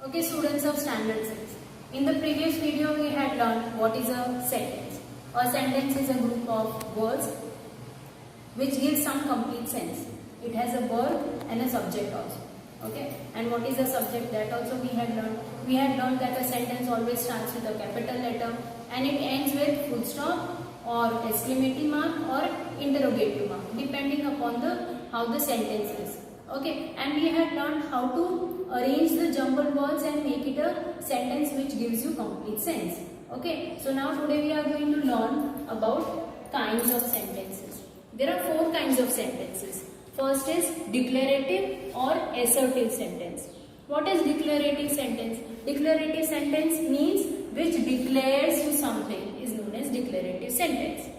Okay, students of standard 6. In the previous video we had learned what is a sentence. A sentence is a group of words which gives some complete sense. It has a verb and a subject also. Okay, and what is a subject, that also we had learned. We had learned that a sentence always starts with a capital letter and it ends with full stop or exclamation mark or interrogative mark depending upon how the sentence is. Okay, and we had learned how to arrange the jumbled words and make it a sentence which gives you complete sense. Okay, so now today we are going to learn about kinds of sentences. There are 4 kinds of sentences. First is declarative or assertive sentence. What is declarative sentence? Declarative sentence means which declares you something is known as declarative sentence.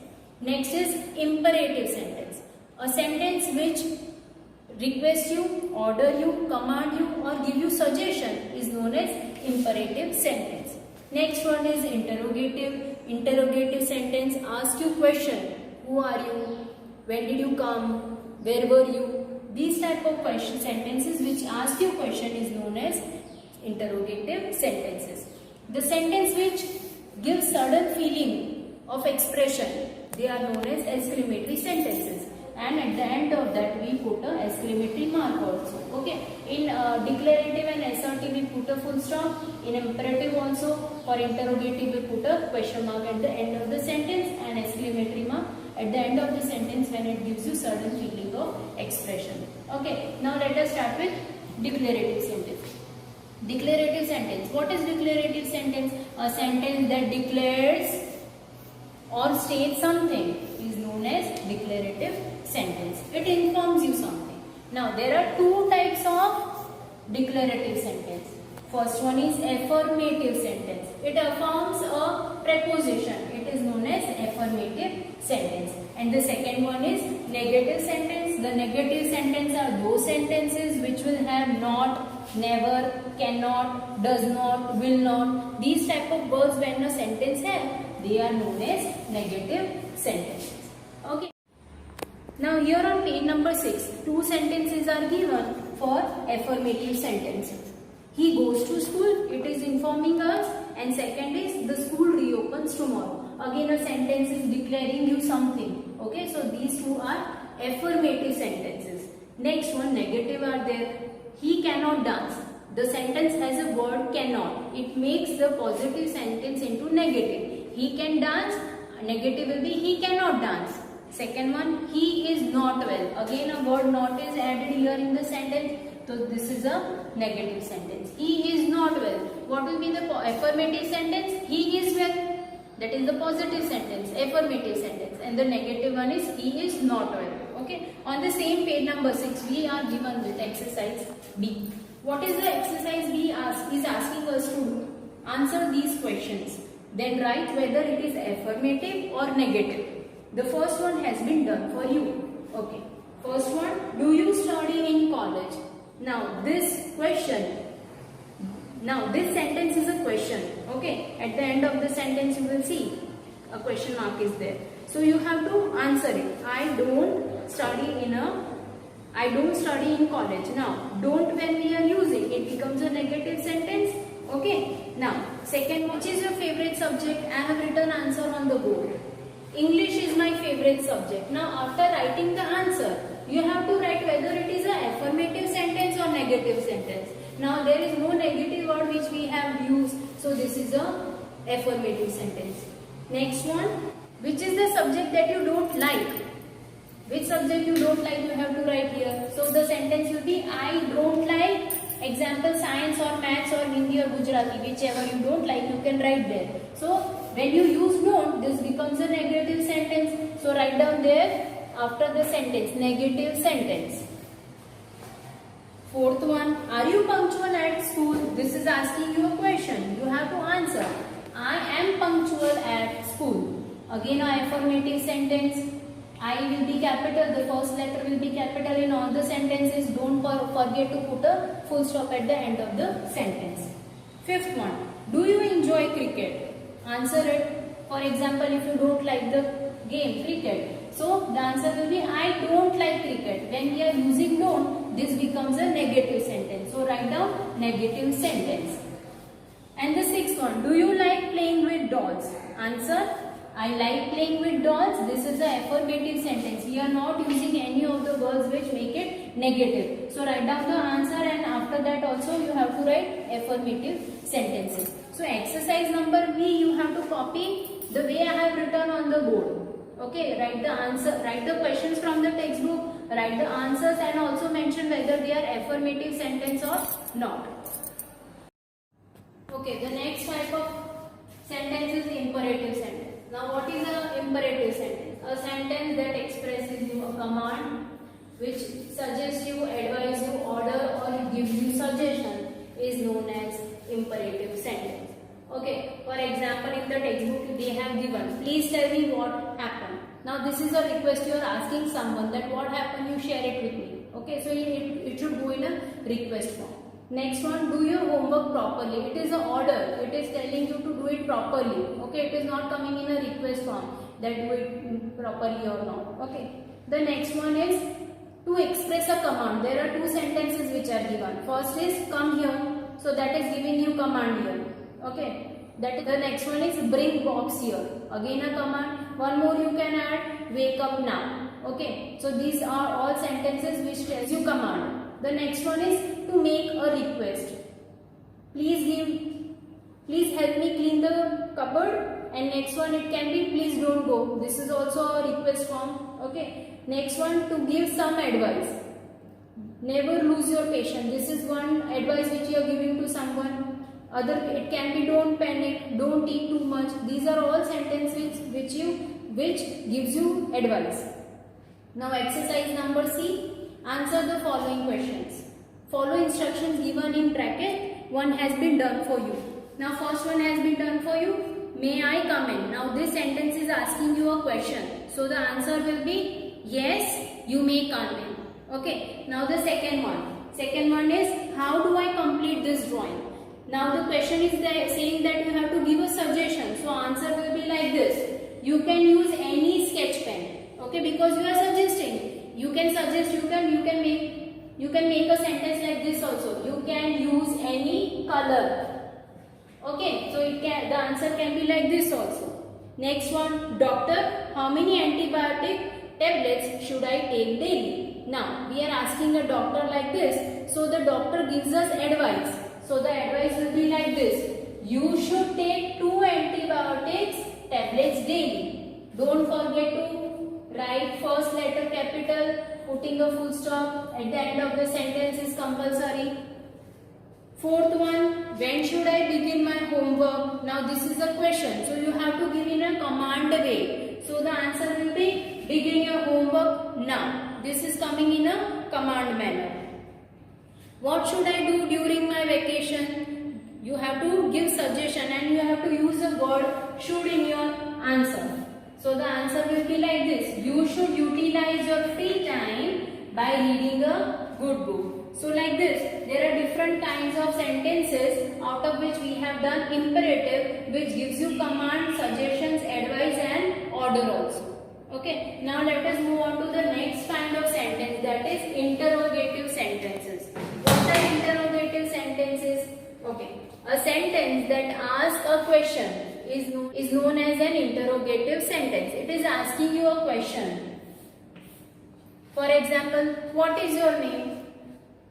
Next is imperative sentence. A sentence which request you, order you, command you or give you suggestion is known as imperative sentence. Next one is interrogative. Interrogative sentence asks you question. Who are you? When did you come? Where were you? These type of question sentences which ask you question is known as interrogative sentences. The sentence which gives sudden feeling of expression, they are known as exclamatory sentences. And at the end of that we put a exclamatory mark also. Okay, in declarative and assertive we put a full stop. In imperative also, for interrogative we put a question mark at the end of the sentence and exclamatory mark at the end of the sentence when it gives you sudden feeling of expression. Okay, now let us start with declarative sentence. Declarative sentence. What is declarative sentence? A sentence that declares or states something is known as declarative sentence. It informs you something. Now there are 2 types of declarative sentence. First one is affirmative sentence. It affirms a preposition. It is known as affirmative sentence. And the second one is negative sentence. The negative sentence are those sentences which will have not, never, cannot, does not, will not. These type of words when a sentence have, they are known as negative sentences. Okay. Now here on page number 6, 2 sentences are given for affirmative sentences. He goes to school, it is informing us, and second is the school reopens tomorrow. Again a sentence is declaring you something. Okay, so these 2 are affirmative sentences. Next one, negative are there. He cannot dance. The sentence has a word cannot. It makes the positive sentence into negative. He can dance, negative will be he cannot dance. Second one, he is not well. Again a word not is added here in the sentence. So this is a negative sentence. He is not well. What will be the affirmative sentence? He is well. That is the positive sentence, affirmative sentence. And the negative one is he is not well. Okay. On the same page number 6, we are given with exercise B. What is the exercise B is asking us to answer these questions. Then write whether it is affirmative or negative. The first one has been done for you. Okay. First one, do you study in college? Now this sentence is a question. Okay. At the end of the sentence you will see a question mark is there. So you have to answer it. I don't study in college. Now don't, when we are using it becomes a negative sentence. Okay. Now second, which is your favorite subject? I have written answer on the board. English is my favorite subject. Now after writing the answer, you have to write whether it is an affirmative sentence or negative sentence. Now there is no negative word which we have used, so this is a affirmative sentence. Next one, which is the subject that you don't like? Which subject you don't like you have to write here. So the sentence will be I don't like, example science or maths or Hindi or Gujarati, whichever you don't like you can write there. So when you use don't, this becomes a negative sentence. So write down there after the sentence, negative sentence. Fourth one, are you punctual at school? This is asking you a question. You have to answer. I am punctual at school. Again an affirmative sentence. I will be capital, the first letter will be capital in all the sentences. Don't forget to put a full stop at the end of the sentence. Fifth one, do you enjoy cricket? Answer it. For example, if you don't like the game cricket, so the answer will be I don't like cricket. When we are using don't, this becomes a negative sentence. So write down a negative sentence. And the sixth one, do you like playing with dolls? Answer, I like playing with dolls. This is the affirmative sentence. We are not using any of the words which make it negative. So write down the answer, and after that also you have to write affirmative sentences. So exercise number B, you have to copy the way I have written on the board. Okay, write the answer, write the questions from the textbook, write the answers, and also mention whether they are affirmative sentence or not. Okay, the next type of sentence is imperative sentence. Now what is an imperative sentence? A sentence that expresses you a command, which suggests you, advise you, order, or gives you suggestion, is known as imperative sentence. Okay, for example, in the textbook they have given, please tell me what happened. Now this is a request, you are asking someone that what happened, you share it with me. Okay, so it should go in a request form. Next one, do your homework properly. It is an order. It is telling you to do it properly. Okay, it is not coming in a request form that do it properly or not. Okay. The next one is to express a command. There are two sentences which are given. First is come here. So that is giving you command here. Okay. That is, the next one is bring box here. Again a command. One more you can add, wake up now. Okay. So these are all sentences which tells you command. The next one is to make a request. Please help me clean the cupboard. And next one, it can be please don't go. This is also a request form. Okay. Next one, to give some advice. Never lose your patience. This is one advice which you are giving to someone. Other, it can be don't panic, don't eat too much. These are all sentences which gives you advice. Now exercise number C. Answer the following questions. Follow instructions given in bracket. One has been done for you. Now first one has been done for you. May I come in? Now this sentence is asking you a question. So the answer will be yes, you may come in. Okay. Now the second one. Second one is how do I complete this drawing? Now the question is saying that you have to give a suggestion. So answer will be like this. You can use any sketch pen. Okay, because you are suggesting. You can suggest, you can make a sentence like this also. You can use any color. Okay, so the answer can be like this also. Next one, doctor, how many antibiotic tablets should I take daily? Now, we are asking a doctor like this. So the doctor gives us advice. So the advice will be like this. You should take 2 antibiotics tablets daily. Don't forget to write first letter capital, putting a full stop at the end of the sentence is compulsory. Fourth one, when should I begin my homework? Now this is a question, so you have to give in a command way. So the answer will be begin your homework now. This is coming in a command manner. What should I do during my vacation? You have to give suggestion and you have to use the word should in your answer. So the answer will be like this. You should utilize your free time by reading a good book. So like this, there are different kinds of sentences out of which we have done imperative, which gives you command, suggestions, advice and order also. Okay. Now let us move on to the next kind of sentence, that is interrogative sentences. What are interrogative sentences? Okay. A sentence that asks a question is known as an interrogative sentence. It is asking you a question. For example, what is your name?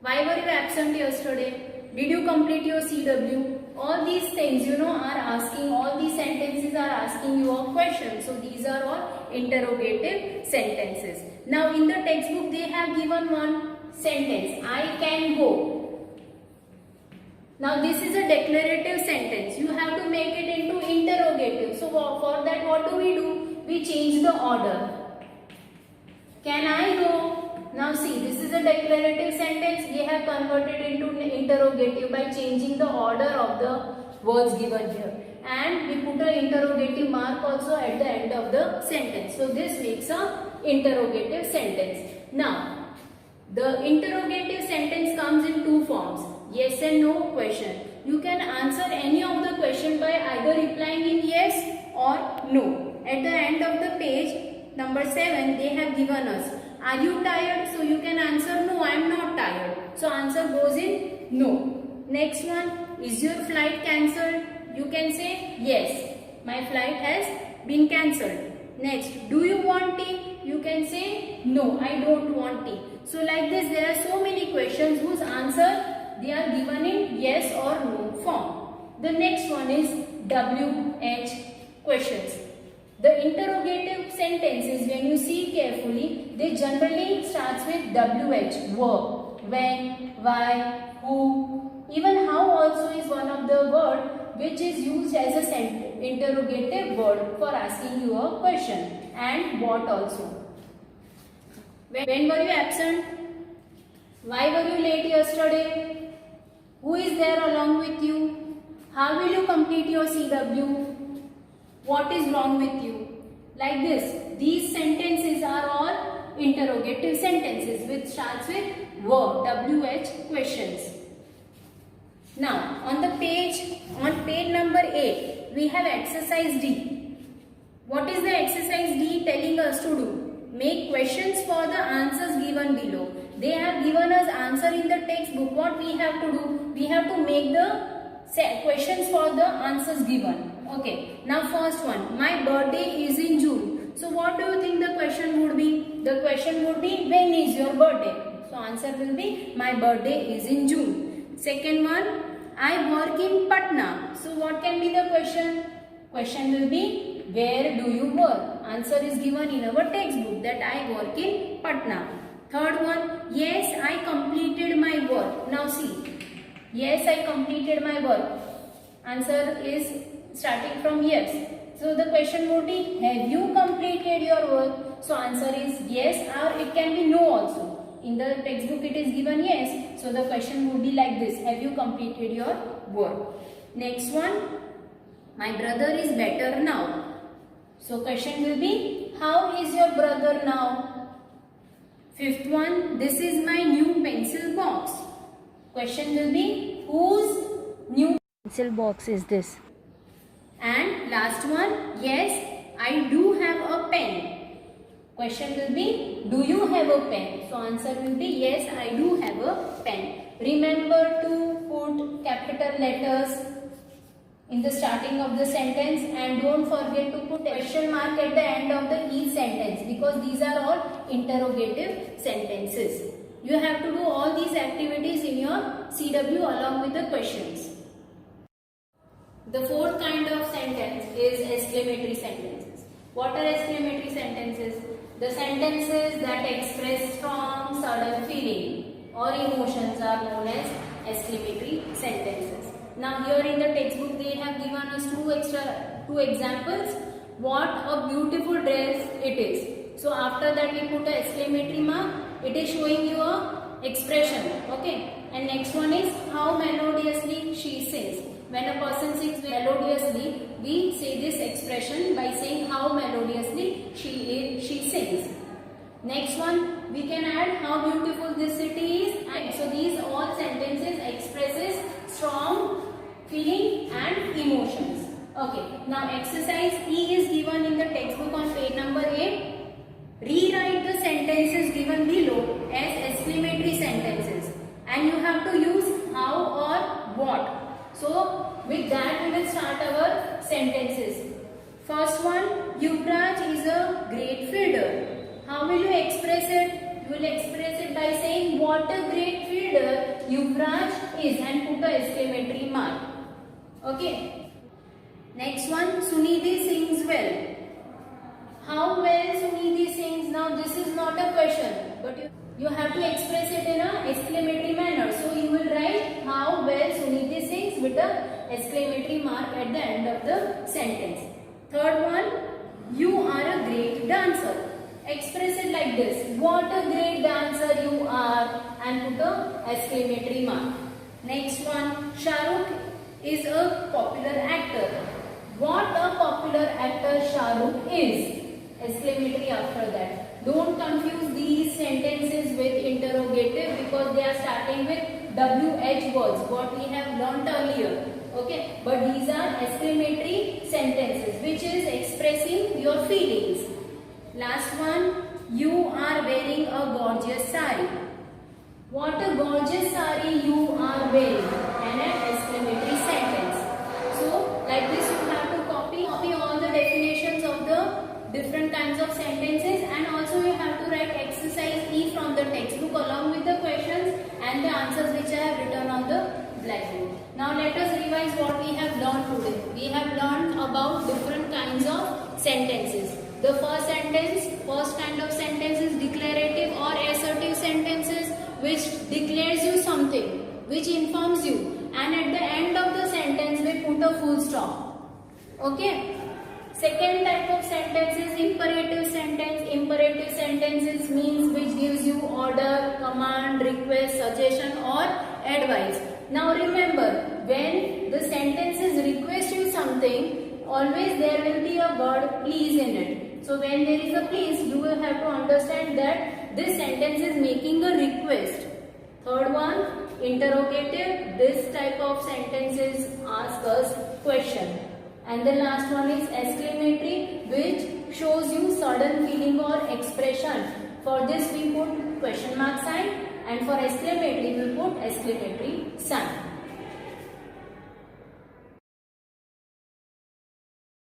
Why were you absent yesterday? Did you complete your CW? All these things, are asking, all these sentences are asking you a question. So these are all interrogative sentences. Now in the textbook they have given one sentence, I can go. Now this is a declarative sentence. You have to make it into interrogative. So for that what do? We change the order. Can I go? Now see, this is a declarative sentence. We have converted into interrogative by changing the order of the words given here. And we put an interrogative mark also at the end of the sentence. So this makes a interrogative sentence. Now, the interrogative sentence comes in two forms. Yes and no question. You can answer any of the question by either replying in yes or no. At the end of the page, number 7, they have given us, are you tired? So you can answer no, I am not tired. So answer goes in no. Next one, is your flight cancelled? You can say yes, my flight has been cancelled. Next, do you want tea? You can say no, I don't want tea. So like this, there are so many questions whose answer they are given in yes or no form. The next one is WH questions. The interrogative sentences, when you see carefully, they generally starts with WH, verb, when, why, who. Even how also is one of the word which is used as a interrogative word for asking you a question, and what also. When were you absent? Why were you late yesterday? Who is there along with you? How will you complete your CW? What is wrong with you? Like this. These sentences are all interrogative sentences which starts with verb, WH questions. Now, on page number 8, we have exercise D. What is the exercise D telling us to do? Make questions for the answers given below. They have given us answer in the textbook. What we have to do? We have to make the questions for the answers given. Okay. Now, first one. My birthday is in June. So, what do you think the question would be? The question would be, when is your birthday? So, answer will be, my birthday is in June. Second one. I work in Patna. So what can be the question? Question will be, where do you work? Answer is given in our textbook that I work in Patna. Third one, yes, I completed my work. Now see, yes, I completed my work. Answer is starting from yes. So the question would be, have you completed your work? So answer is yes, or it can be no also. In the textbook it is given yes. So the question would be like this. Have you completed your work? Next one. My brother is better now. So question will be, how is your brother now? Fifth one. This is my new pencil box. Question will be, whose new pencil box is this? And last one. Yes, I do have a pen. Question will be, do you have a pen? So answer will be, yes, I do have a pen. Remember to put capital letters in the starting of the sentence, and don't forget to put question mark at the end of each sentence, because these are all interrogative sentences. You have to do all these activities in your CW along with the questions. The fourth kind of sentence is exclamatory sentences. What are exclamatory sentences? The sentences that express strong, sudden feeling or emotions are known as exclamatory sentences. Now here in the textbook they have given us two examples. What a beautiful dress it is. So after that we put an exclamatory mark. It is showing you a expression. Okay. And next one is how melodiously she sings. When a person sings melodiously, we say this expression by saying how melodiously she sings. Next one, we can add how beautiful this city is. And so these all sentences expresses strong feeling and emotions. Okay. Now exercise E is given in the textbook on page number 8. Rewrite the sentences given below as exclamatory sentences. And you have to use how or what. So, with that we will start our sentences. First one, Yuvraj is a great fielder. How will you express it? You will express it by saying what a great fielder Yuvraj is and put a exclamatory mark. Okay. Next one, Sunidhi sings well. How well Sunidhi sings? Now this is not a question, but you have to express it in an exclamatory manner. So you will write how well Sunidhi sings with the exclamatory mark at the end of the sentence. Third one, you are a great dancer. Express it like this. What a great dancer you are, and put a exclamatory mark. Next one, Shah Rukh is a popular actor. What a popular actor Shah Rukh is. Exclamatory after that. Don't confuse these sentences with interrogative because they are starting with WH words, what we have learnt earlier. Okay, but these are exclamatory sentences which is expressing your feelings. Last one, you are wearing a gorgeous sari. What a gorgeous sari you are wearing. And which I have written on the blackboard. Now let us revise what we have learned today. We have learned about different kinds of sentences. The first kind of sentence is declarative or assertive sentences, which declares you something, which informs you, and at the end of the sentence we put a full stop. Okay. Second type of sentence is imperative sentence. Imperative sentences means which gives you order, command, request, suggestion or advice. Now remember, when the sentences request you something, always there will be a word please in it. So when there is a please, you will have to understand that this sentence is making a request. Third one, interrogative. This type of sentences ask us question. And the last one is exclamatory, which shows you sudden feeling or expression. For this we put question mark sign, and for exclamatory we put exclamatory sign.